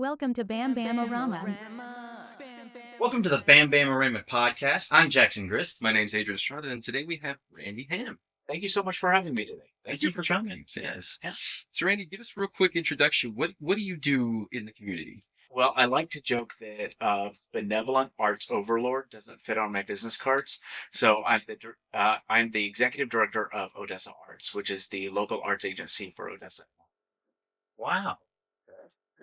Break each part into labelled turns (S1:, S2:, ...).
S1: Welcome to BamBam-O-Rama.
S2: Welcome to the BamBam-O-Rama podcast. I'm Jackson Grist.
S3: My name's Adrian Estrada, and today we have Randy Ham.
S4: Thank you so much for having me today.
S2: Thank you for joining us.
S3: Yes.
S4: Yeah.
S3: So, Randy, give us a real quick introduction. What do you do in the community?
S4: Well, I like to joke that Benevolent Arts Overlord doesn't fit on my business cards. So I'm the executive director of Odessa Arts, which is the local arts agency for Odessa.
S2: Wow.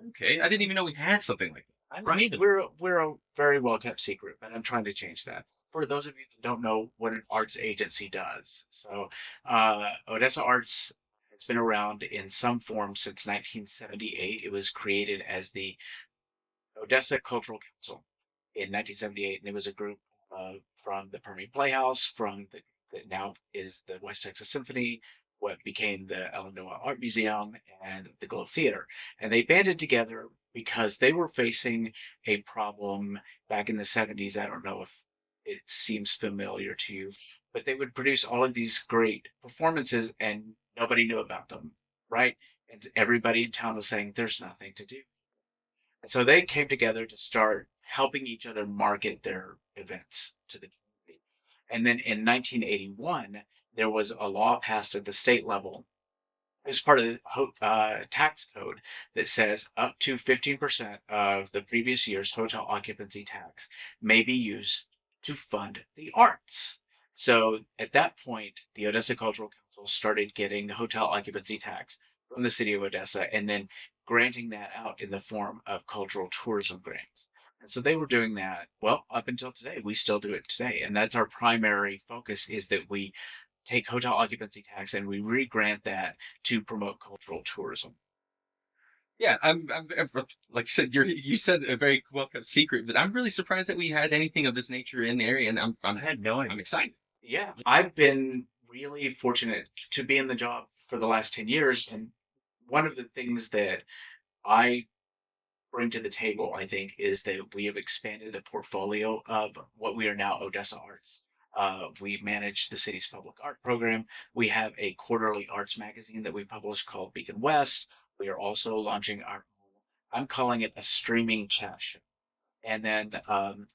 S3: Okay, I didn't even know we had something like that.
S2: I don't either.
S4: We're a very well kept secret, but I'm trying to change that. For those of you that don't know what an arts agency does, so Odessa Arts has been around in some form since 1978. It was created as the Odessa Cultural Council in 1978, and it was a group from the Permian Playhouse, from the that now is the West Texas Symphony, what became the Illinois Art Museum, and the Globe Theater. And they banded together because they were facing a problem back in the 70s. I don't know if it seems familiar to you, but they would produce all of these great performances and nobody knew about them, right? And everybody in town was saying, there's nothing to do. And so they came together to start helping each other market their events to the community. And then in 1981, there was a law passed at the state level as part of the tax code that says up to 15% of the previous year's hotel occupancy tax may be used to fund the arts. So at that point, the Odessa Cultural Council started getting the hotel occupancy tax from the city of Odessa and then granting that out in the form of cultural tourism grants. And so they were doing that, well, up until today. We still do it today. And that's our primary focus, is that we take hotel occupancy tax and we re-grant that to promote cultural tourism.
S3: Yeah, I'm like you said, you said a very well kept secret, but I'm really surprised that we had anything of this nature in the area, and
S2: I had no idea.
S3: I'm excited.
S4: Yeah, I've been really fortunate to be in the job for the last 10 years. And one of the things that I bring to the table, I think, is that we have expanded the portfolio of what we are now Odessa Arts. We manage the city's public art program. We have a quarterly arts magazine that we publish called Beacon West. We are also launching I'm calling it a streaming chat show. And then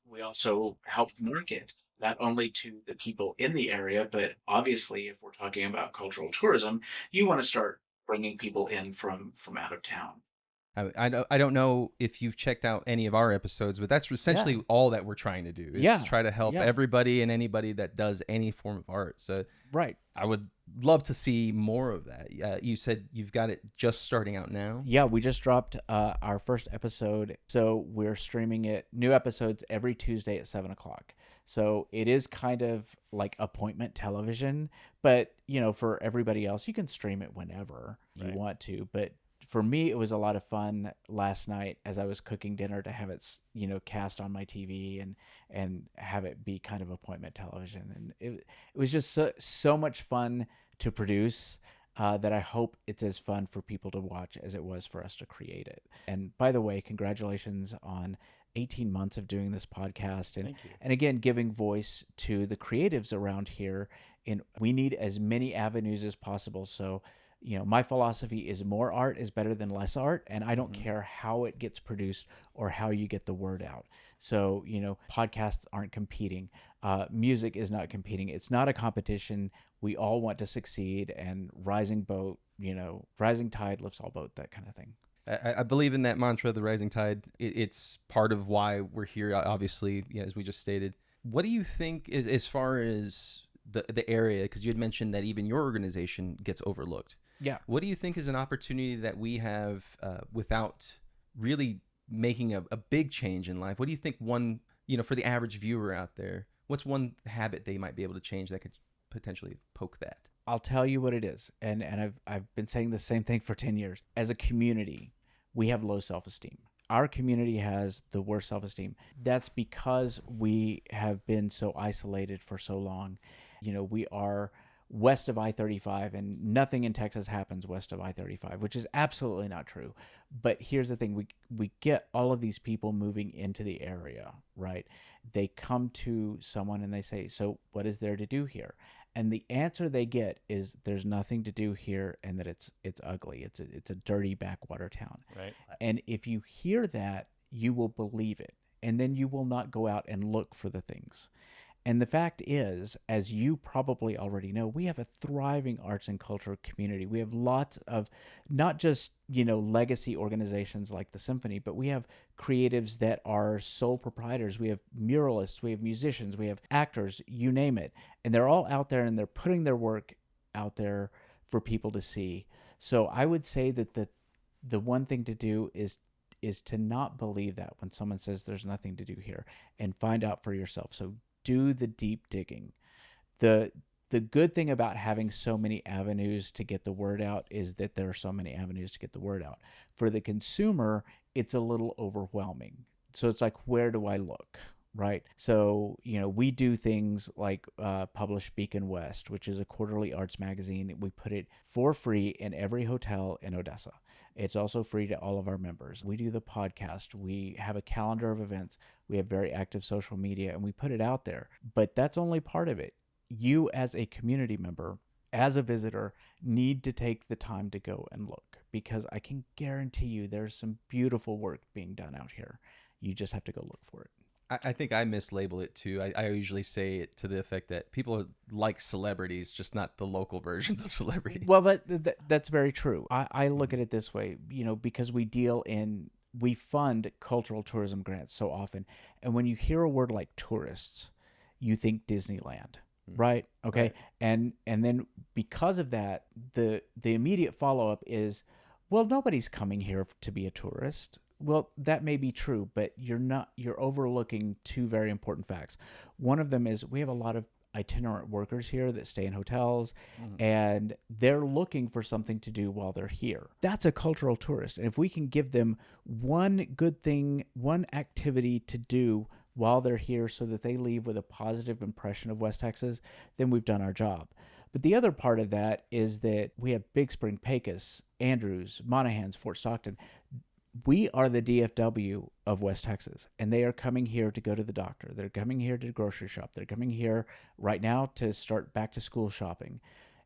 S4: we also help market not only to the people in the area, but obviously, if we're talking about cultural tourism, you want to start bringing people in from out of town.
S5: I don't know if you've checked out any of our episodes, but that's essentially all that we're trying to do is try to help everybody and anybody that does any form of art. So
S6: right.
S5: I would love to see more of that. You said you've got it just starting out now?
S6: Yeah, we just dropped our first episode. So we're streaming it, new episodes every Tuesday at 7 o'clock. So it is kind of like appointment television, but for everybody else, you can stream it whenever you want to. But for me, it was a lot of fun last night as I was cooking dinner to have it, cast on my TV and have it be kind of appointment television. And it was just so much fun to produce that I hope it's as fun for people to watch as it was for us to create it. And by the way, congratulations on 18 months of doing this podcast and again, giving voice to the creatives around here. And we need as many avenues as possible. So my philosophy is more art is better than less art, and I don't care how it gets produced or how you get the word out. So, podcasts aren't competing. Music is not competing. It's not a competition. We all want to succeed, and rising tide lifts all boats, that kind of thing.
S5: I believe in that mantra, the rising tide. It's part of why we're here, obviously, as we just stated. What do you think as far as the area, because you had mentioned that even your organization gets overlooked?
S6: Yeah.
S5: What do you think is an opportunity that we have without really making a big change in life? What do you think for the average viewer out there, what's one habit they might be able to change that could potentially poke that?
S6: I'll tell you what it is. And I've been saying the same thing for 10 years. As a community, we have low self-esteem. Our community has the worst self-esteem. That's because we have been so isolated for so long. west of I-35 and nothing in Texas happens west of I-35, which is absolutely not true. But here's the thing, we get all of these people moving into the area, right? They come to someone and they say, so what is there to do here? And the answer they get is there's nothing to do here, and that it's ugly. It's a dirty backwater town.
S7: Right.
S6: And if you hear that, you will believe it, and then you will not go out and look for the things. And the fact is, as you probably already know, we have a thriving arts and culture community. We have lots of not just, legacy organizations like the symphony, but we have creatives that are sole proprietors. We have muralists, we have musicians, we have actors, you name it. And they're all out there and they're putting their work out there for people to see. So I would say that the one thing to do is to not believe that when someone says there's nothing to do here, and find out for yourself. So do the deep digging. The good thing about having so many avenues to get the word out is that there are so many avenues to get the word out. For the consumer, it's a little overwhelming. So it's like, where do I look? Right. So, we do things like publish Beacon West, which is a quarterly arts magazine. We put it for free in every hotel in Odessa. It's also free to all of our members. We do the podcast. We have a calendar of events. We have very active social media, and we put it out there. But that's only part of it. You, as a community member, as a visitor, need to take the time to go and look, because I can guarantee you there's some beautiful work being done out here. You just have to go look for it.
S5: I think I mislabel it too. I usually say it to the effect that people are like celebrities, just not the local versions of celebrity.
S6: Well, that's very true. I look at it this way, because we fund cultural tourism grants so often. And when you hear a word like tourists, you think Disneyland, right? Okay. Right. And then because of that, the immediate follow-up is, well, nobody's coming here to be a tourist. Well, that may be true, but you're overlooking two very important facts. One of them is we have a lot of itinerant workers here that stay in hotels, and they're looking for something to do while they're here. That's a cultural tourist. And if we can give them one good thing, one activity to do while they're here so that they leave with a positive impression of West Texas, then we've done our job. But the other part of that is that we have Big Spring, Pecos, Andrews, Monahans, Fort Stockton. We are the DFW of West Texas, and they are coming here to go to the doctor. They're coming here to grocery shop. They're coming here right now to start back to school shopping.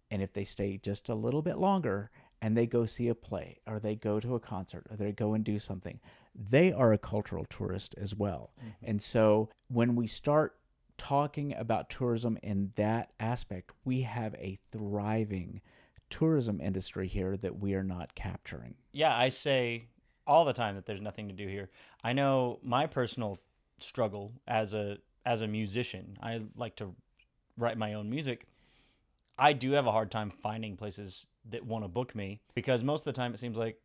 S6: And if they stay just a little bit longer and they go see a play, or they go to a concert, or they go and do something, they are a cultural tourist as well. And so when we start talking about tourism in that aspect, we have a thriving tourism industry here that we are not capturing.
S7: Yeah, I say all the time that there's nothing to do here. I know my personal struggle as a musician. I like to write my own music. I do have a hard time finding places that want to book me, because most of the time it seems like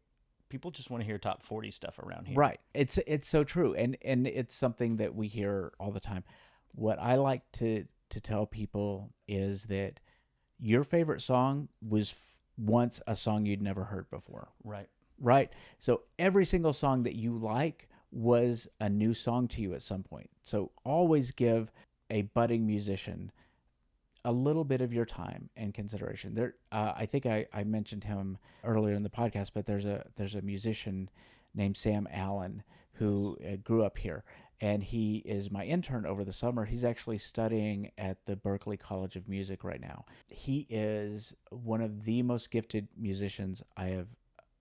S7: people just want to hear top 40 stuff around here.
S6: Right. It's so true, and it's something that we hear all the time. What I like to tell people is that your favorite song was once a song you'd never heard before.
S7: Right.
S6: Right? So every single song that you like was a new song to you at some point. So always give a budding musician a little bit of your time and consideration. There, I think I mentioned him earlier in the podcast, but there's a musician named Sam Allen who grew up here, and he is my intern over the summer. He's actually studying at the Berklee College of Music right now. He is one of the most gifted musicians I have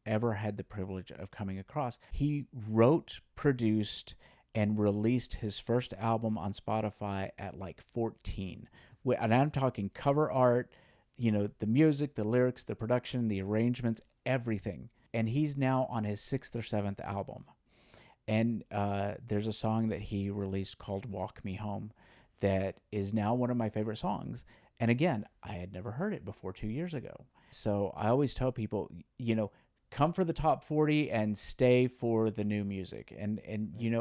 S6: ever had the privilege of coming across. He wrote, produced, and released his first album on Spotify at like 14. And I'm talking cover art, the music, the lyrics, the production, the arrangements, everything. And he's now on his 6th or 7th album. And there's a song that he released called Walk Me Home that is now one of my favorite songs. And again, I had never heard it before 2 years ago. So I always tell people, come for the top 40 and stay for the new music. And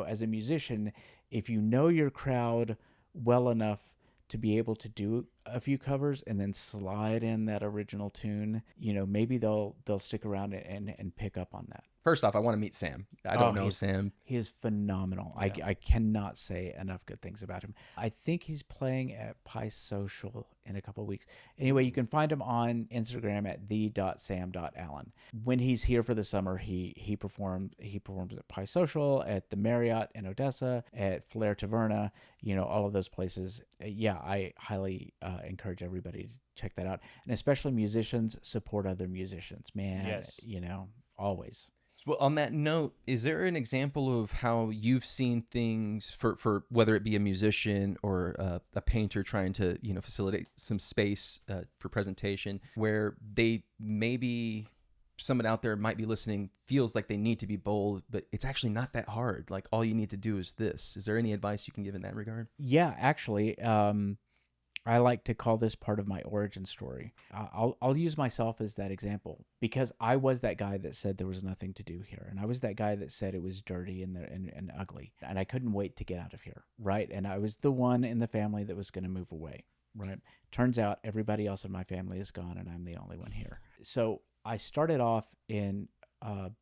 S6: as a musician, if you know your crowd well enough to be able to do a few covers and then slide in that original tune, maybe they'll stick around and pick up on that.
S5: First off, I want to meet Sam. I don't know Sam.
S6: He is phenomenal.
S5: Yeah.
S6: I cannot say enough good things about him. I think he's playing at Pi Social in a couple of weeks. Anyway, you can find him on Instagram at the.sam.allen. When he's here for the summer, he performs at Pi Social, at the Marriott in Odessa, at Flair Taverna, all of those places. Yeah, I highly encourage everybody to check that out. And especially musicians, support other musicians. Man,
S7: Yes.
S6: Always.
S5: Well, on that note, is there an example of how you've seen things for whether it be a musician or a painter trying to facilitate some space for presentation, where they maybe someone out there might be listening feels like they need to be bold, but it's actually not that hard. Like all you need to do is this. Is there any advice you can give in that regard?
S6: Yeah, actually, I like to call this part of my origin story. I'll use myself as that example because I was that guy that said there was nothing to do here, and I was that guy that said it was dirty and ugly, and I couldn't wait to get out of here, right? And I was the one in the family that was going to move away, right? Turns out everybody else in my family is gone, and I'm the only one here. So I started off in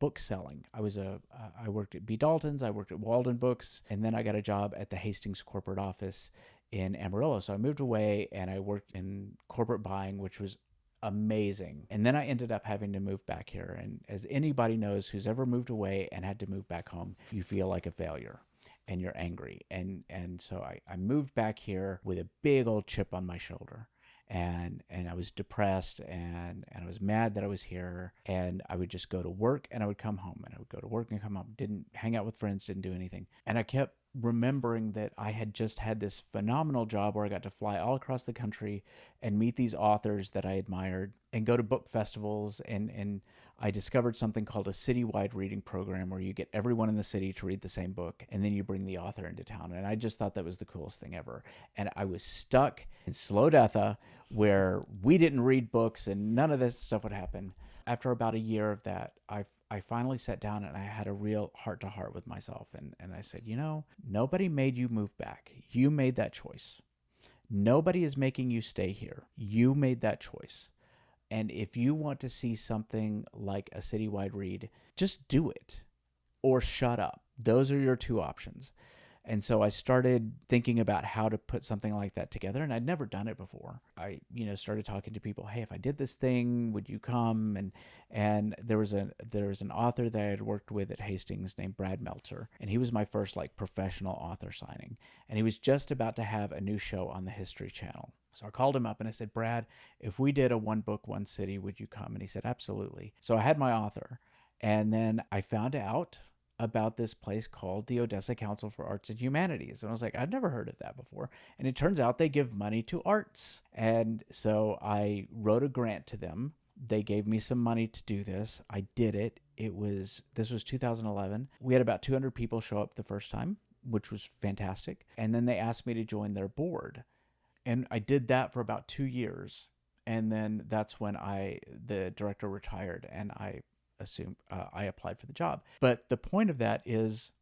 S6: book selling. I worked at B. Dalton's, I worked at Walden Books, and then I got a job at the Hastings corporate office in Amarillo. So I moved away and I worked in corporate buying, which was amazing. And then I ended up having to move back here. And as anybody knows who's ever moved away and had to move back home, you feel like a failure and you're angry. And so I moved back here with a big old chip on my shoulder. And I was depressed and I was mad that I was here, and I would just go to work and I would come home, and I would go to work and come home, didn't hang out with friends, didn't do anything. And I kept remembering that I had just had this phenomenal job where I got to fly all across the country and meet these authors that I admired and go to book festivals. And I discovered something called a citywide reading program where you get everyone in the city to read the same book and then you bring the author into town. And I just thought that was the coolest thing ever. And I was stuck in Slow Detha where we didn't read books and none of this stuff would happen. After about a year of that, I finally sat down and I had a real heart-to-heart with myself. And I said, nobody made you move back. You made that choice. Nobody is making you stay here. You made that choice. And if you want to see something like a citywide read, just do it or shut up. Those are your two options. And so I started thinking about how to put something like that together, and I'd never done it before. I, started talking to people. Hey, if I did this thing, would you come? And there was an author that I had worked with at Hastings named Brad Meltzer, and he was my first professional author signing. And he was just about to have a new show on the History Channel. So I called him up and I said, Brad, if we did a one book, one city, would you come? And he said, absolutely. So I had my author, and then I found out about this place called the Odessa Council for Arts and Humanities. And I was like, I'd never heard of that before. And it turns out they give money to arts. And so I wrote a grant to them. They gave me some money to do this. I did it. This was 2011. We had about 200 people show up the first time, which was fantastic. And then they asked me to join their board. And I did that for about 2 years. And then that's when the director retired, and I applied for the job. But the point of that is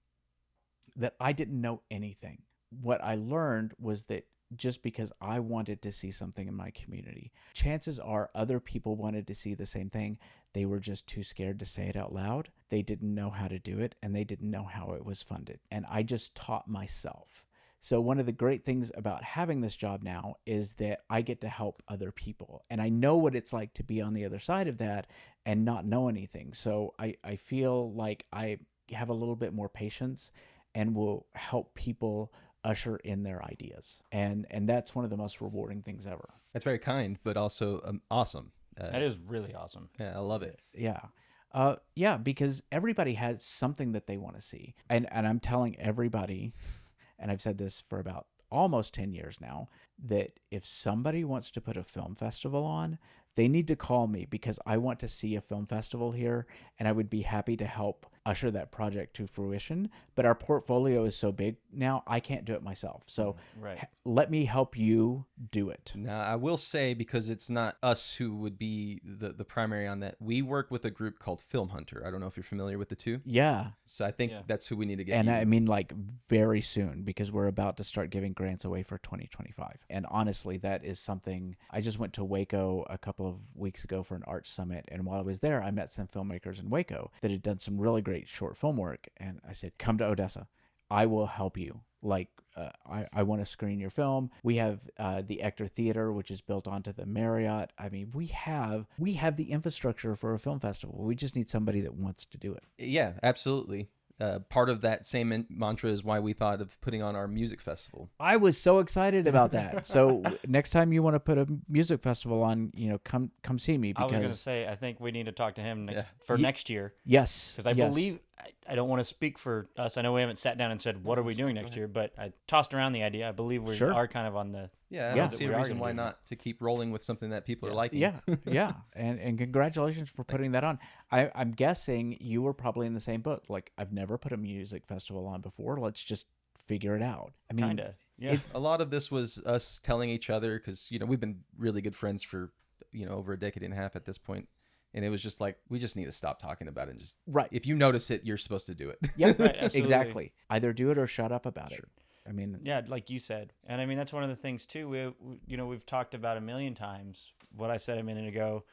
S6: that I didn't know anything. What I learned was that just because I wanted to see something in my community, chances are other people wanted to see the same thing. They were just too scared to say it out loud. They didn't know how to do it, and they didn't know how it was funded. And I just taught myself. So one of the great things about having this job now is that I get to help other people. And I know what it's like to be on the other side of that and not know anything. So I feel like I have a little bit more patience and will help people usher in their ideas. And that's one of the most rewarding things ever.
S5: That's very kind, but also awesome.
S7: That is really awesome.
S5: Yeah, I love it.
S6: Yeah, because everybody has something that they want to see. And I'm telling everybody, and I've said this for about almost 10 years now, that if somebody wants to put a film festival on, they need to call me because I want to see a film festival here, and I would be happy to help usher that project to fruition. But our portfolio is so big now, I can't do it myself. So
S7: Right.
S6: let me help you do it.
S5: Now, I will say, because it's not us who would be the primary on that, we work with a group called Film Hunter. I don't know if you're familiar with the two.
S6: Yeah.
S5: So I think
S7: Yeah.
S5: that's who we need to get.
S6: And
S5: you.
S6: I mean, like, very soon, because we're about to start giving grants away for 2025. And honestly, that is something. I just went to Waco a couple of weeks ago for an arts summit. And while I was there, I met some filmmakers in Waco that had done some really great short film work. And I said, come to Odessa. I will help you. Like, I want to screen your film. We have the Ector Theater, which is built onto the Marriott. I mean, we have the infrastructure for a film festival. We just need somebody that wants to do it.
S5: Yeah, absolutely. Part of that same mantra is why we thought of putting on our music festival.
S6: I was so excited about that. So next time you want to put a music festival on, come see me.
S7: I was going to
S6: Because
S7: say, I think we need to talk to him
S5: Yeah.
S7: for next year.
S6: yes,
S7: Because I believe, I don't want to speak for us. I know we haven't sat down and said, what are we doing next year? But I tossed around the idea. I believe we
S6: Sure.
S7: are kind of on the...
S5: Yeah, I
S6: Yeah.
S5: don't see
S7: We
S5: a
S7: are
S5: reason
S7: gonna
S5: why
S7: do that.
S5: not to keep rolling with something that people are liking.
S6: yeah. And congratulations for putting that on. I'm guessing you were probably in the same boat. Like, I've never put a music festival on before. Let's just figure it out. I mean,
S7: Kind of. Yeah.
S5: A lot of this was us telling each other, because we've been really good friends for over a decade and a half at this point, and it was just like, we just need to stop talking about it and just,
S6: right.
S5: if you notice it, you're supposed to do it.
S6: Yeah,
S7: Right, absolutely.
S6: exactly. Either do it or shut up about it. I mean,
S7: Yeah, like you said. And I mean, that's one of the things too. We've talked about a million times what I said a minute ago.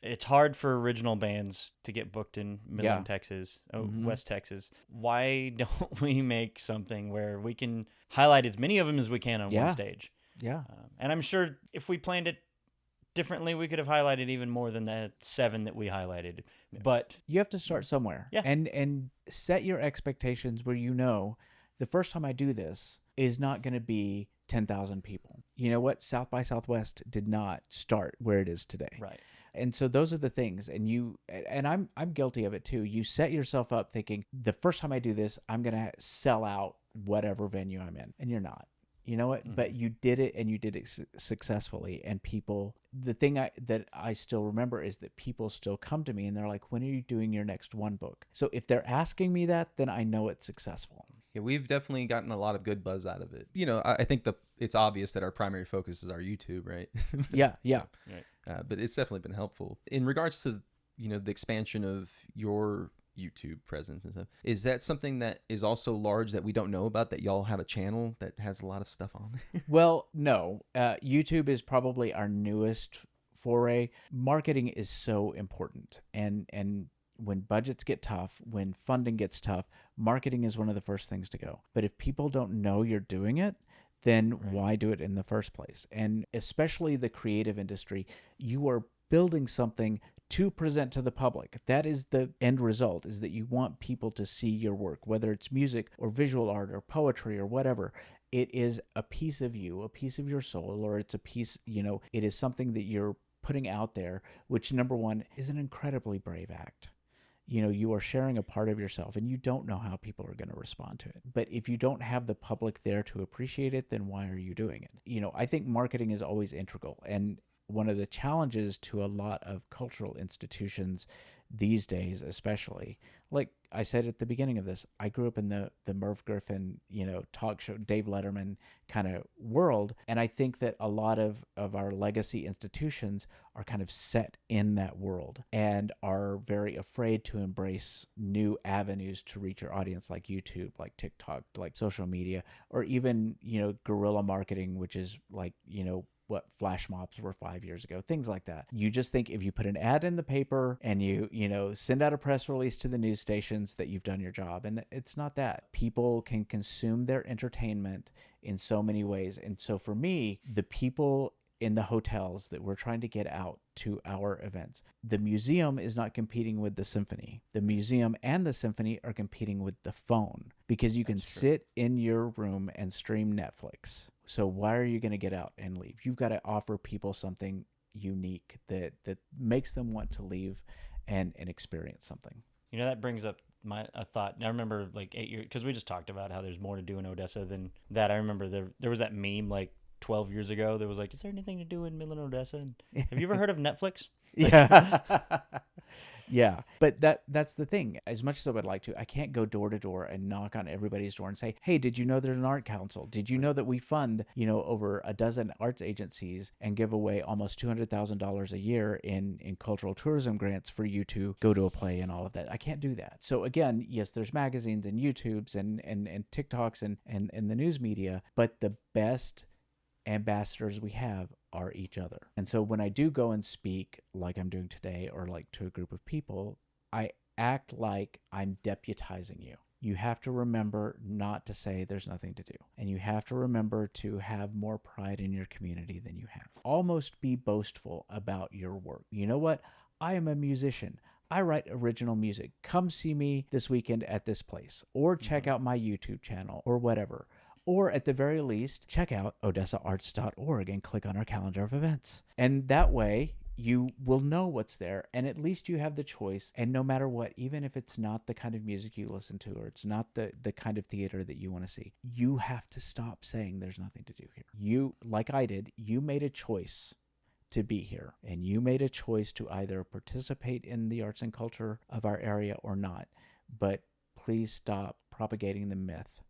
S7: It's hard for original bands to get booked in Midland, Texas, West Texas. Why don't we make something where we can highlight as many of them as we can on one stage?
S6: yeah.
S7: And I'm sure if we planned it differently, we could have highlighted even more than the 7 that we highlighted.
S5: Yeah.
S7: But
S6: You have to start somewhere.
S7: Yeah.
S6: And set your expectations where the first time I do this is not going to be 10,000 people. You know what? South by Southwest did not start where it is today.
S7: right.
S6: And so those are the things. And I'm guilty of it too. You set yourself up thinking, the first time I do this, I'm going to sell out whatever venue I'm in. And you're not. You know what? But you did it, and you did it successfully. And people, the thing that I still remember is that people still come to me and they're like, when are you doing your next one book? So if they're asking me that, then I know it's successful.
S5: Yeah, we've definitely gotten a lot of good buzz out of it. I think it's obvious that our primary focus is our YouTube, right?
S6: Yeah.
S7: Right.
S5: But it's definitely been helpful in regards to the expansion of your YouTube presence and stuff. Is that something that is also large that we don't know about, that y'all have a channel that has a lot of stuff on?
S6: Well, no. YouTube is probably our newest foray. Marketing is so important. And when budgets get tough, when funding gets tough, marketing is one of the first things to go. But if people don't know you're doing it, then why do it in the first place? And especially the creative industry, you are building something to present to the public. That is the end result, is that you want people to see your work, whether it's music or visual art or poetry or whatever. It is a piece of you, a piece of your soul, or it's a piece, it is something that you're putting out there, which, number one, is an incredibly brave act. You are sharing a part of yourself, and you don't know how people are going to respond to it. But if you don't have the public there to appreciate it, then why are you doing it? I think marketing is always integral. And one of the challenges to a lot of cultural institutions these days, especially, like I said at the beginning of this, I grew up in the Merv Griffin, talk show, Dave Letterman kind of world. And I think that a lot of our legacy institutions are kind of set in that world and are very afraid to embrace new avenues to reach your audience, like YouTube, like TikTok, like social media, or even, guerrilla marketing, which is like, what flash mobs were 5 years ago, things like that. You just think if you put an ad in the paper and you send out a press release to the news stations that you've done your job. And it's not that. People can consume their entertainment in so many ways. And so for me, the people in the hotels that we're trying to get out to our events, the museum is not competing with the symphony. The museum and the symphony are competing with the phone, because you can sit in your room and stream Netflix. So why are you going to get out and leave? You've got to offer people something unique that makes them want to leave and experience something.
S7: That brings up a thought. I remember like 8 years, because we just talked about how there's more to do in Odessa than that. I remember there was that meme like 12 years ago that was like, is there anything to do in Midland, Odessa? And have you ever heard of Netflix?
S6: Yeah. Yeah. But that's the thing. As much as I would like to, I can't go door to door and knock on everybody's door and say, hey, did you know there's an art council? Did you know that we fund, over a dozen arts agencies and give away almost $200,000 a year in cultural tourism grants for you to go to a play and all of that? I can't do that. So again, yes, there's magazines and YouTubes and TikToks and the news media, but the best ambassadors we have are each other. And so when I do go and speak like I'm doing today or like to a group of people, I act like I'm deputizing you. You have to remember not to say there's nothing to do. And you have to remember to have more pride in your community than you have. Almost be boastful about your work. You know what? I am a musician. I write original music. Come see me this weekend at this place, or check out my YouTube channel or whatever. Or at the very least, check out odessaarts.org and click on our calendar of events. And that way, you will know what's there, and at least you have the choice. And no matter what, even if it's not the kind of music you listen to, or it's not the kind of theater that you want to see, you have to stop saying there's nothing to do here. You, like I did, you made a choice to be here, and you made a choice to either participate in the arts and culture of our area or not. But please stop propagating the myth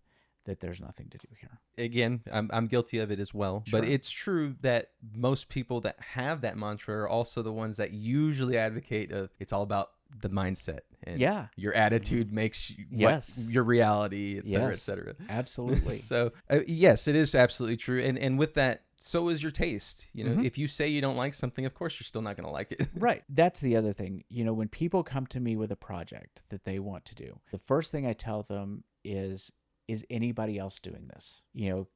S6: that there's nothing to do here.
S5: Again, I'm guilty of it as well.
S6: Sure.
S5: But it's true that most people that have that mantra are also the ones that usually advocate of it's all about the mindset. And
S6: Yeah.
S5: your attitude makes
S6: Yes.
S5: your reality, et cetera, et
S6: Yes.
S5: cetera.
S6: Absolutely.
S5: So, yes, it is absolutely true. And with that, so is your taste. If you say you don't like something, of course, you're still not going to like it.
S6: Right. That's the other thing. When people come to me with a project that they want to do, the first thing I tell them is anybody else doing this?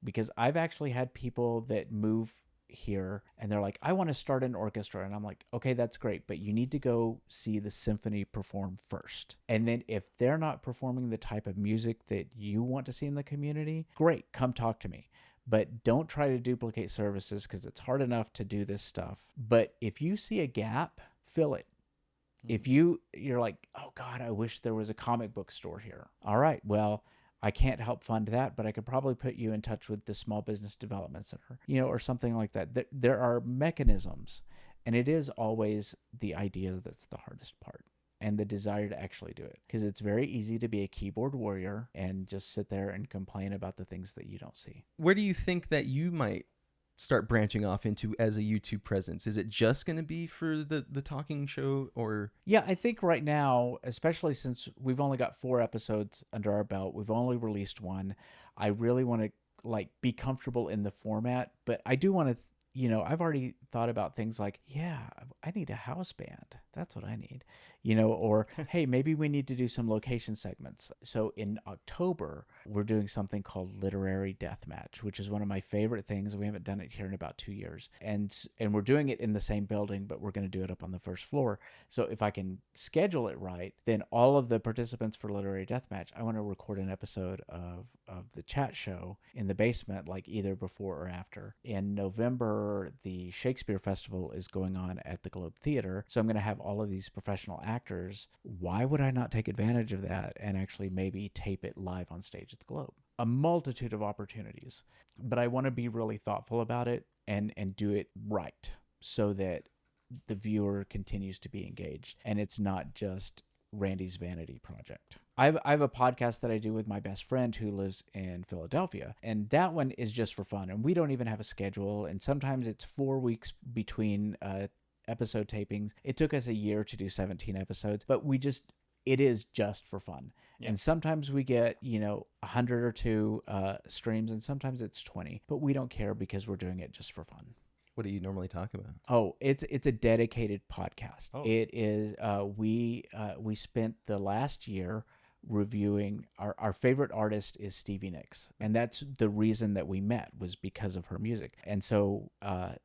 S6: Because I've actually had people that move here and they're like, I want to start an orchestra. And I'm like, okay, that's great, but you need to go see the symphony perform first. And then if they're not performing the type of music that you want to see in the community, great, come talk to me. But don't try to duplicate services, because it's hard enough to do this stuff. But if you see a gap, fill it. If you're like, oh God, I wish there was a comic book store here. All right, well, I can't help fund that, but I could probably put you in touch with the Small Business Development Center, or something like that. There are mechanisms, and it is always the idea that's the hardest part, and the desire to actually do it. Because it's very easy to be a keyboard warrior and just sit there and complain about the things that you don't see.
S5: Where do you think that you might start branching off into as a YouTube presence? Is it just going to be for the talking show, or?
S6: Yeah, I think right now, especially since we've only got 4 episodes under our belt, we've only released 1. I really want to be comfortable in the format, but I do want to, I've already thought about things like, yeah, I need a house band. That's what I need, or hey, maybe we need to do some location segments. So in October, we're doing something called Literary Deathmatch, which is one of my favorite things. We haven't done it here in about 2 years. And we're doing it in the same building, but we're going to do it up on the first floor. So if I can schedule it right, then all of the participants for Literary Deathmatch, I want to record an episode of the chat show in the basement, like either before or after. In November, the Shakespeare Festival is going on at the Globe Theater. So I'm going to have all of these professional actors. Why would I not take advantage of that and actually maybe tape it live on stage at the Globe? A multitude of opportunities, but I want to be really thoughtful about it and do it right so that the viewer continues to be engaged and it's not just Randy's vanity project. I have a podcast that I do with my best friend who lives in Philadelphia, and that one is just for fun, and we don't even have a schedule, and sometimes it's 4 weeks between episode tapings. It took us a year to do 17 episodes, but it is just for fun. Yeah. And sometimes we get 100 or 2 streams, and sometimes it's 20, but we don't care because we're doing it just for fun.
S5: What do you normally talk about?
S6: Oh, it's a dedicated podcast.
S7: Oh.
S6: It is. We spent the last year reviewing our favorite artist is Stevie Nicks, and that's the reason that we met, was because of her music. And so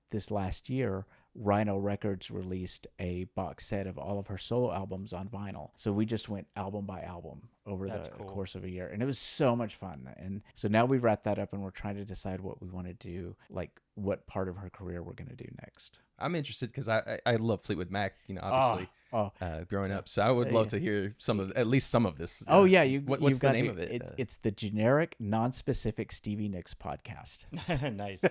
S6: this last year, Rhino Records released a box set of all of her solo albums on vinyl. So we just went album by album over the course of a year, and it was so much fun. And so now we've wrapped that up, and we're trying to decide what we want to do, like what part of her career we're going to do next.
S5: I'm interested because I love Fleetwood Mac, obviously, growing up. So I would love to hear at least some of this.
S6: What's
S5: the name of it?
S6: It's the Generic Non-Specific Stevie Nicks Podcast.
S7: Nice.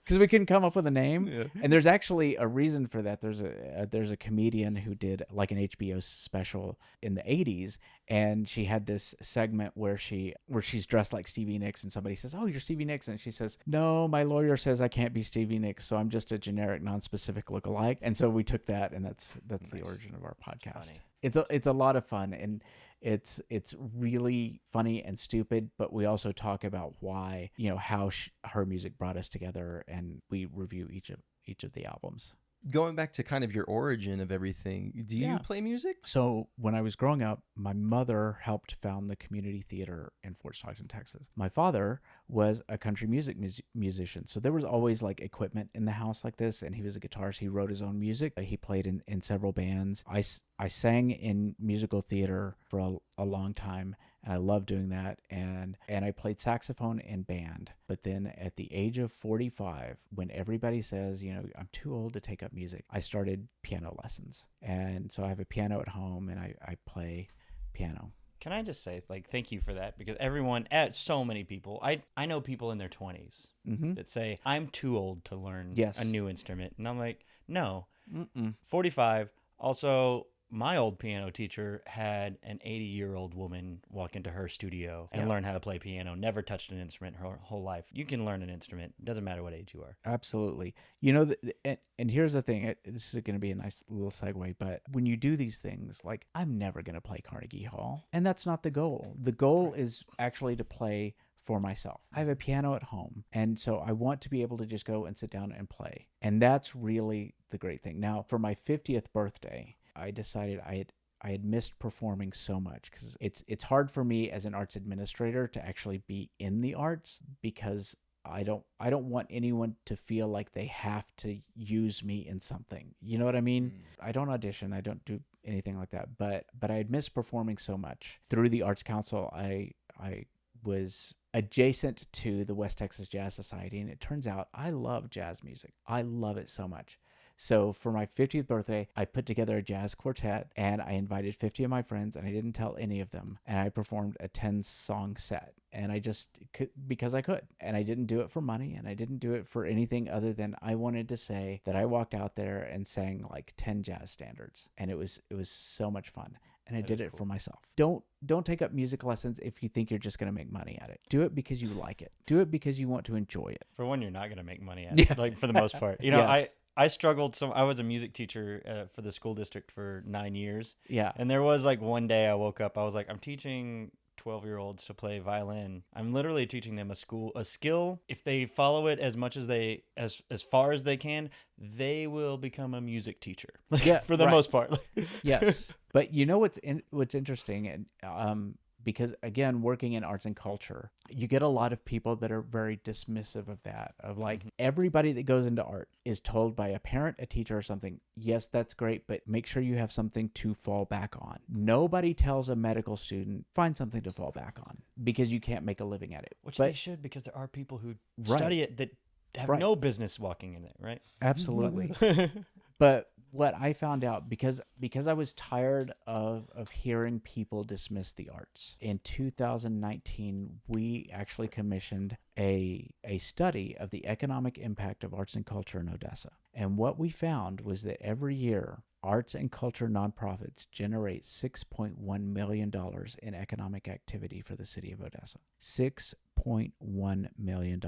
S6: because we couldn't come up with a name.
S5: Yeah.
S6: And there's actually a reason for that. There's a comedian who did like an HBO special in the 80s, and she had this segment where she's dressed like Stevie Nicks, and somebody says, "Oh, you're Stevie Nicks," and she says, "No, my lawyer says I can't be Stevie Nicks, so I'm just a generic, non-specific lookalike." And so we took that, and that's the origin of our podcast.
S7: funny.
S6: It's a lot of fun, and it's really funny and stupid, but we also talk about why, how her music brought us together, and we review each of the albums.
S5: Going back to kind of your origin of everything, do you
S6: Yeah.
S5: play music?
S6: So when I was growing up, my mother helped found the community theater in Fort Stockton, Texas. My father was a country music musician. So there was always like equipment in the house like this, and he was a guitarist. He wrote his own music. He played in several bands. I sang in musical theater for a long time, and I loved doing that. And I played saxophone in band. But then at the age of 45, when everybody says, I'm too old to take up music, I started piano lessons. And so I have a piano at home, and I play piano.
S7: Can I just say, thank you for that, because so many people, I know people in their 20s
S6: Mm-hmm.
S7: that say, I'm too old to learn
S6: Yes.
S7: a new instrument. And I'm like, no,
S6: Mm-mm.
S7: 45. Also, my old piano teacher had an 80-year-old woman walk into her studio and learn how to play piano, never touched an instrument her whole life. You can learn an instrument. Doesn't matter what age you are.
S6: Absolutely. And here's the thing. This is going to be a nice little segue, but when you do these things, like I'm never going to play Carnegie Hall, and that's not the goal. The goal is actually to play for myself. I have a piano at home, and so I want to be able to just go and sit down and play. And that's really the great thing. Now, for my 50th birthday, I decided I had missed performing so much, because it's hard for me as an arts administrator to actually be in the arts, because I don't want anyone to feel like they have to use me in something. You know what I mean? I don't audition. I don't do anything like that. But I had missed performing so much. Through the Arts Council, I was adjacent to the West Texas Jazz Society, and it turns out I love jazz music. I love it so much. So for my 50th birthday, I put together a jazz quartet, and I invited 50 of my friends, and I didn't tell any of them. And I performed a 10-song set, and I just could, because I could. And I didn't do it for money, and I didn't do it for anything other than I wanted to say that I walked out there and sang like 10 jazz standards. And it was so much fun. And I did it for myself. Don't take up music lessons if you think you're just going to make money at it. Do it because you like it. Do it because you want to enjoy it.
S7: For one, you're not going to make money at it, for the most part.
S6: Yes.
S7: I struggled. I was a music teacher for the school district for 9 years.
S6: Yeah.
S7: And there was one day I woke up, I was like, I'm teaching 12-year-olds to play violin. I'm literally teaching them a skill. If they follow it as much as far as they can, they will become a music teacher. For the most part.
S6: Yes. But you know what's interesting, and because again, working in arts and culture, you get a lot of people that are very dismissive of that, of like everybody that goes into art is told by a parent, a teacher, or something, yes, that's great, but make sure you have something to fall back on. Nobody tells a medical student, find something to fall back on, because you can't make a living at it.
S7: Which they should, because there are people who study it that have no business walking in it, right?
S6: Absolutely. But what I found out, because I was tired of hearing people dismiss the arts, in 2019, we actually commissioned a study of the economic impact of arts and culture in Odessa. And what we found was that every year, arts and culture nonprofits generate $6.1 million in economic activity for the city of Odessa. $6.1 million.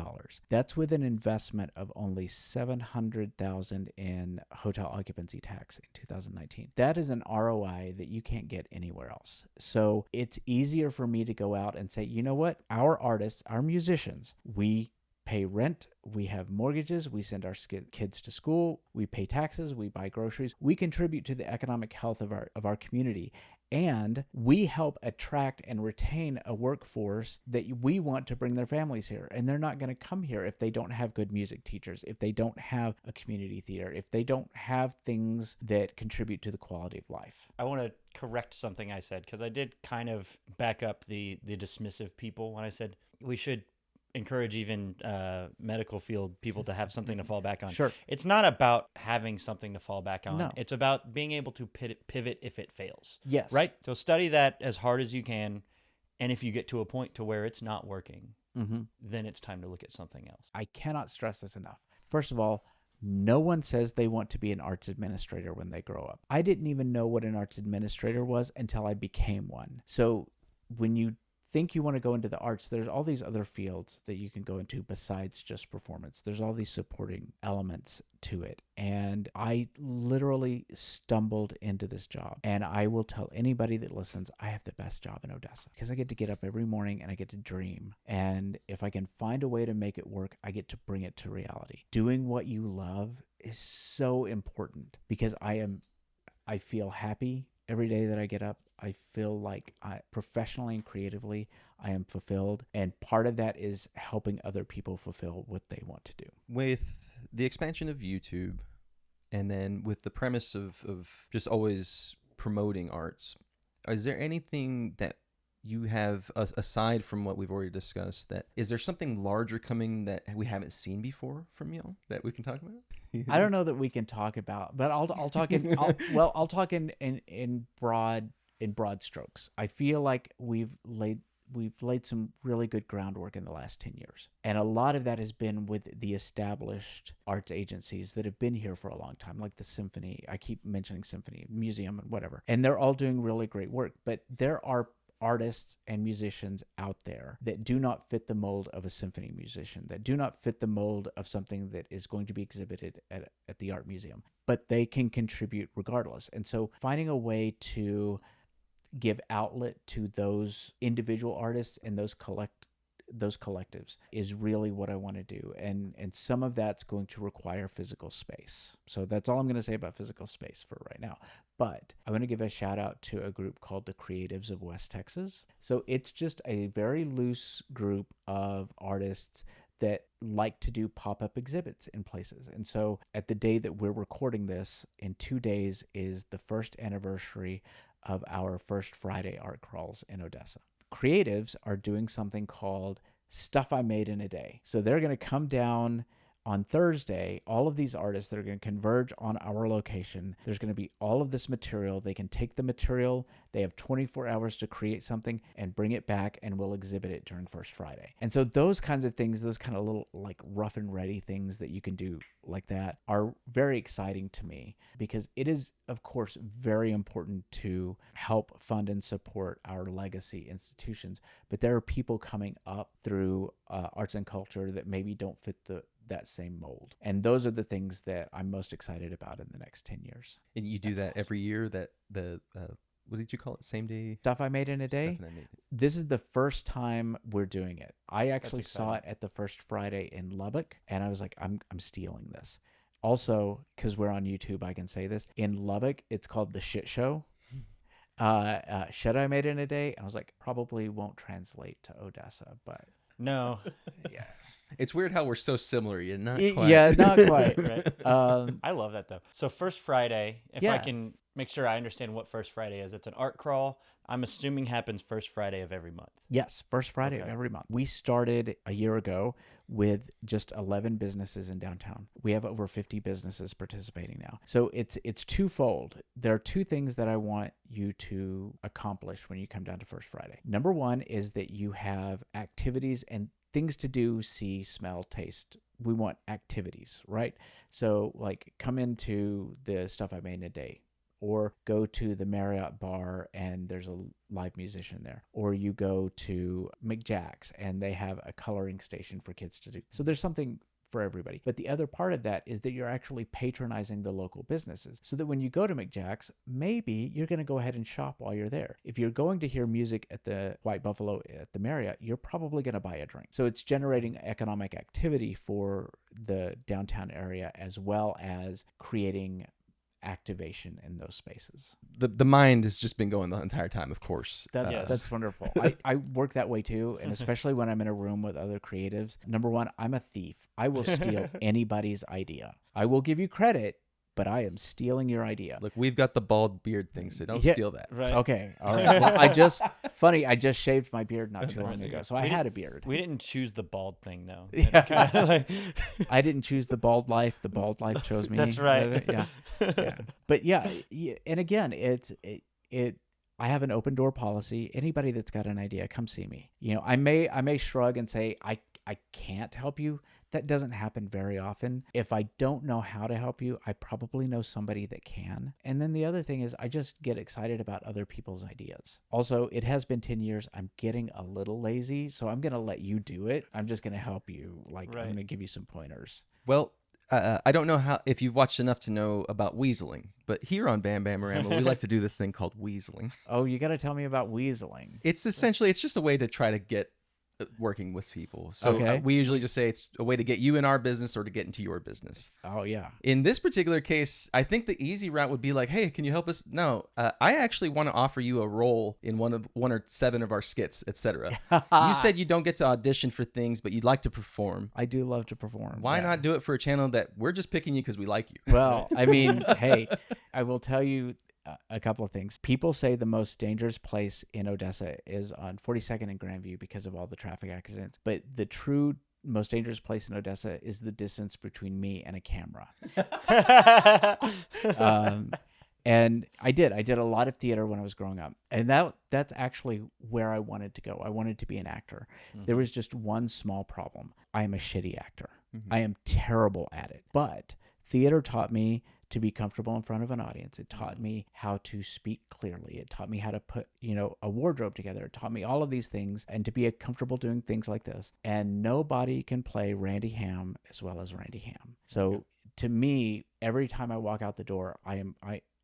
S6: That's with an investment of only $700,000 in hotel occupancy tax in 2019. That is an ROI that you can't get anywhere else. So it's easier for me to go out and say, you know what? Our artists, our musicians, we pay rent, we have mortgages, we send our kids to school, we pay taxes, we buy groceries, we contribute to the economic health of our community, and we help attract and retain a workforce that we want to bring their families here. And they're not going to come here if they don't have good music teachers, if they don't have a community theater, if they don't have things that contribute to the quality of life.
S7: I want to correct something I said, because I did kind of back up the dismissive people when I said we should encourage even medical field people to have something to fall back on.
S6: Sure.
S7: It's not about having something to fall back on.
S6: No.
S7: It's about being able to pivot if it fails.
S6: Yes.
S7: Right? So study that as hard as you can, and if you get to a point to where it's not working, then it's time to look at something else.
S6: I cannot stress this enough. First of all, no one says they want to be an arts administrator when they grow up. I didn't even know what an arts administrator was until I became one. So when you think you want to go into the arts, there's all these other fields that you can go into besides just performance. There's all these supporting elements to it. And I literally stumbled into this job. And I will tell anybody that listens, I have the best job in Odessa because I get to get up every morning and I get to dream. And if I can find a way to make it work, I get to bring it to reality. Doing what you love is so important because I feel happy every day that I get up. I feel like professionally and creatively, I am fulfilled. And part of that is helping other people fulfill what they want to do.
S5: With the expansion of YouTube, and then with the premise of just always promoting arts, is there anything that you have, aside from what we've already discussed, that is there something larger coming that we haven't seen before from y'all that we can talk about?
S6: I don't know that we can talk about, but I'll talk I'll talk in broad strokes. I feel like we've laid some really good groundwork in the last 10 years. And a lot of that has been with the established arts agencies that have been here for a long time, like the Symphony. I keep mentioning Symphony, Museum, and whatever. And they're all doing really great work. But there are artists and musicians out there that do not fit the mold of a symphony musician, that do not fit the mold of something that is going to be exhibited at the art museum. But they can contribute regardless. And so finding a way to give outlet to those individual artists and those collectives is really what I want to do. And some of that's going to require physical space. So that's all I'm going to say about physical space for right now. But I want to give a shout out to a group called the Creatives of West Texas. So it's just a very loose group of artists that like to do pop-up exhibits in places. And so at the day that we're recording this, in 2 days is the first anniversary of our first Friday art crawls in Odessa. Creatives are doing something called Stuff I Made in a Day. So they're going to come down on Thursday, all of these artists that are going to converge on our location. There's going to be all of this material. They can take the material. They have 24 hours to create something and bring it back, and we'll exhibit it during First Friday. And so those kinds of things, those kind of little like rough and ready things that you can do like that are very exciting to me because it is, of course, very important to help fund and support our legacy institutions. But there are people coming up through arts and culture that maybe don't fit that same mold. And those are the things that I'm most excited about in the next 10 years.
S5: And you do that every year, that what did you call it? Same day?
S6: Stuff I Made in a Day? This is the first time we're doing it. I actually saw it at the First Friday in Lubbock, and I was like, I'm stealing this. Also, because we're on YouTube, I can say this. In Lubbock, it's called The Shit Show. Should I Made in a Day? And I was like, probably won't translate to Odessa, but...
S7: No.
S6: Yeah.
S5: It's weird how we're so similar. You're not quite.
S6: Yeah, not quite.
S7: Right. I love that, though. So First Friday, if I can make sure I understand what First Friday is, it's an art crawl. I'm assuming happens First Friday of every month.
S6: Yes, First Friday of every month. We started a year ago with just 11 businesses in downtown. We have over 50 businesses participating now. So it's twofold. There are two things that I want you to accomplish when you come down to First Friday. Number one is that you have activities and things to do, see, smell, taste. We want activities, right? So like come into the Stuff I Made in a Day, or go to the Marriott bar and there's a live musician there, or you go to McJack's and they have a coloring station for kids to do. So there's something for everybody. But the other part of that is that you're actually patronizing the local businesses so that when you go to McJack's, maybe you're going to go ahead and shop while you're there. If you're going to hear music at the White Buffalo at the Marriott, you're probably going to buy a drink. So it's generating economic activity for the downtown area as well as creating activation in those spaces.
S5: The mind has just been going the entire time, of course.
S6: That's wonderful. I work that way too, and especially when I'm in a room with other creatives. Number one, I'm a thief. I will steal anybody's idea. I will give you credit, but I am stealing your idea.
S5: Look, we've got the bald beard thing, so don't steal that.
S7: Right.
S6: Okay. All right. Well, I just shaved my beard not too long ago, so I had a beard.
S7: We didn't choose the bald thing, though.
S6: Yeah. I didn't choose the bald life. The bald life chose me.
S7: That's right.
S6: Yeah. But yeah, and again, I have an open door policy. Anybody that's got an idea, come see me. You know, I may shrug and say I can't help you. That doesn't happen very often. If I don't know how to help you, I probably know somebody that can. And then the other thing is I just get excited about other people's ideas. Also, it has been 10 years. I'm getting a little lazy, so I'm going to let you do it. I'm just going to help you. Like, I'm going to give you some pointers.
S5: Well, I don't know if you've watched enough to know about weaseling, but here on BamBam-O-Rama, we like to do this thing called weaseling.
S6: Oh, you got to tell me about weaseling.
S5: It's essentially, it's just a way to try to get working with people. So we usually just say it's a way to get you in our business or to get into your business.
S6: Oh, yeah.
S5: In this particular case, I think the easy route would be like, hey, can you help us? No, I actually want to offer you a role in one or 7 of our skits, etc. You said you don't get to audition for things, but you'd like to perform.
S6: I do love to perform.
S5: Why not do it for a channel that we're just picking you because we like you?
S6: Well, I mean, hey, I will tell you a couple of things. People say the most dangerous place in Odessa is on 42nd and Grandview because of all the traffic accidents. But the true most dangerous place in Odessa is the distance between me and a camera. And I did a lot of theater when I was growing up. And that's actually where I wanted to go. I wanted to be an actor. Mm-hmm. There was just one small problem. I am a shitty actor. Mm-hmm. I am terrible at it. But theater taught me to be comfortable in front of an audience. It taught me how to speak clearly. It taught me how to put, a wardrobe together. It taught me all of these things and to be comfortable doing things like this. And nobody can play Randy Ham as well as Randy Ham. So to me, every time I walk out the door, I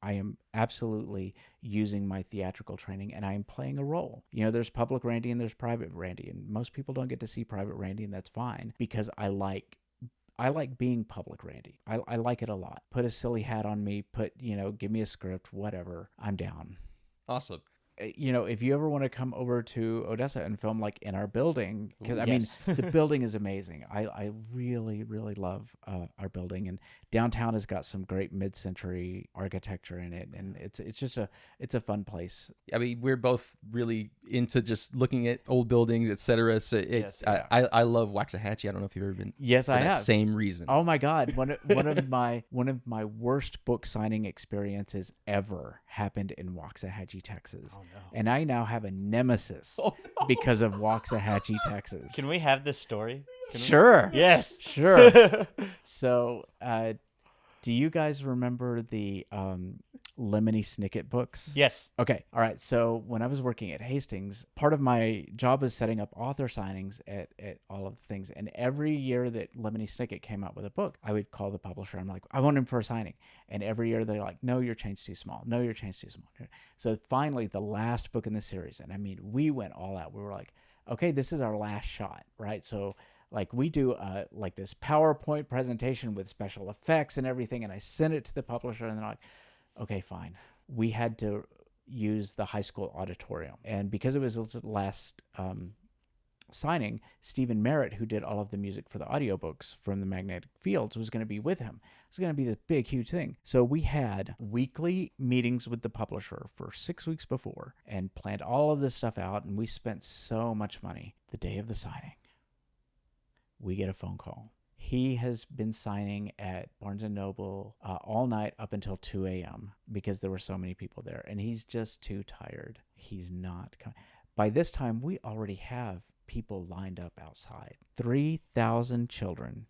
S6: am absolutely using my theatrical training and I am playing a role. There's public Randy and there's private Randy, and most people don't get to see private Randy, and that's fine because I like being public Randy. I like it a lot. Put a silly hat on me, give me a script, whatever. I'm down.
S5: Awesome.
S6: If you ever want to come over to Odessa and film like in our building, because I mean, the building is amazing. I really, really love our building, and downtown has got some great mid-century architecture in it, and it's a fun place.
S5: I mean, we're both really into just looking at old buildings, etc. So it's I love Waxahachie. I don't know if you've ever been.
S6: Yes, I have.
S5: Same reason.
S6: Oh my God, one of my worst book signing experiences ever happened in Waxahachie, Texas. Oh, no. And I now have a nemesis because of Waxahachie, Texas.
S7: Can we have this story?
S6: Sure.
S7: Yes.
S6: Sure. So, do you guys remember the Lemony Snicket books?
S7: Yes.
S6: Okay. All right. So when I was working at Hastings, part of my job was setting up author signings at all of the things. And every year that Lemony Snicket came out with a book, I would call the publisher. I'm like, I want him for a signing. And every year they're like, no, your chain's too small. No, your chain's too small. So finally, the last book in the series, and I mean, we went all out. We were like, okay, this is our last shot, right? So like we do like this PowerPoint presentation with special effects and everything. And I sent it to the publisher and they're like, okay, fine. We had to use the high school auditorium. And because it was his last signing, Stephen Merritt, who did all of the music for the audiobooks from the Magnetic Fields, was going to be with him. It was going to be this big, huge thing. So we had weekly meetings with the publisher for 6 weeks before and planned all of this stuff out. And we spent so much money. The day of the signing, we get a phone call. He has been signing at Barnes & Noble all night up until 2 a.m. because there were so many people there. And he's just too tired. He's not coming. By this time, we already have people lined up outside. 3,000 children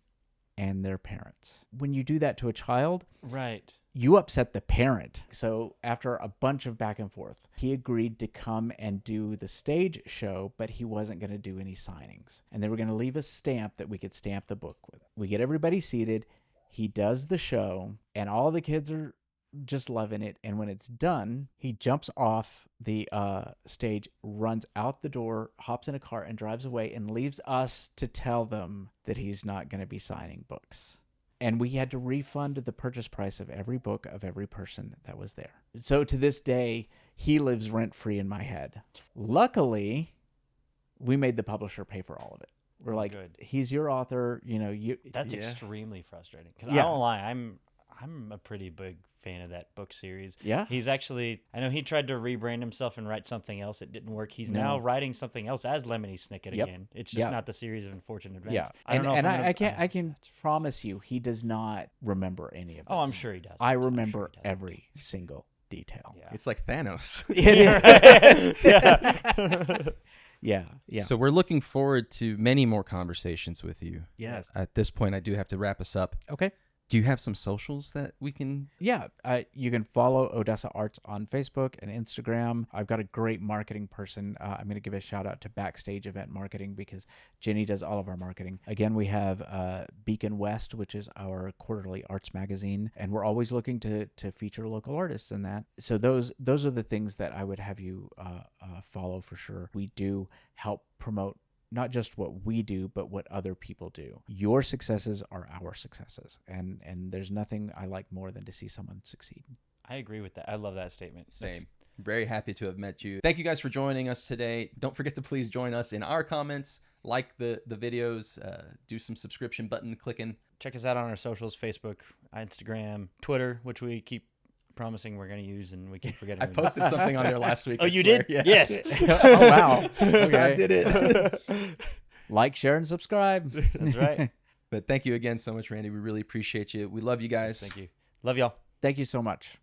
S6: and their parents. When you do that to a child,
S7: right,
S6: you upset the parent. So after a bunch of back and forth, he agreed to come and do the stage show, but he wasn't going to do any signings. And they were going to leave a stamp that we could stamp the book with. We get everybody seated. He does the show, and all the kids are just loving it. And when it's done, he jumps off the stage, runs out the door, hops in a car, and drives away and leaves us to tell them that he's not going to be signing books. And we had to refund the purchase price of every book of every person that was there. So to this day, he lives rent-free in my head. Luckily, we made the publisher pay for all of it. We're like, he's your author,
S7: That's extremely frustrating. Because I don't lie, I'm a pretty big fan of that book series.
S6: Yeah.
S7: He's actually, I know he tried to rebrand himself and write something else. It didn't work. He's now writing something else as Lemony Snicket again. It's just not the series of unfortunate events.
S6: Yeah.
S7: I don't know.
S6: And I can promise you, he does not remember any of this.
S7: Oh, I'm sure he does.
S6: I remember every single detail.
S5: Yeah. It's like Thanos.
S6: It is. Yeah.
S5: So we're looking forward to many more conversations with you.
S6: Yes.
S5: At this point, I do have to wrap us up.
S6: Okay.
S5: Do you have some socials that we can?
S6: Yeah, you can follow Odessa Arts on Facebook and Instagram. I've got a great marketing person. I'm going to give a shout out to Backstage Event Marketing because Jenny does all of our marketing. Again, we have Beacon West, which is our quarterly arts magazine, and we're always looking to feature local artists in that. So those are the things that I would have you follow for sure. We do help promote not just what we do, but what other people do. Your successes are our successes. And there's nothing I like more than to see someone succeed.
S7: I agree with that. I love that statement.
S5: Same. Very happy to have met you. Thank you guys for joining us today. Don't forget to please join us in our comments, like the videos, do some subscription button clicking.
S7: Check us out on our socials, Facebook, Instagram, Twitter, which we keep promising we're going to use and we keep forgetting.
S5: I posted something on there last week.
S7: Oh,
S5: I
S7: you
S5: swear.
S7: did?
S5: Yeah.
S7: Yes.
S6: Oh, wow. Okay.
S5: I did it.
S6: Like, share, and subscribe.
S7: That's right.
S5: But thank you again so much, Randy. We really appreciate you. We love you guys.
S7: Thank you. Love y'all.
S6: Thank you so much.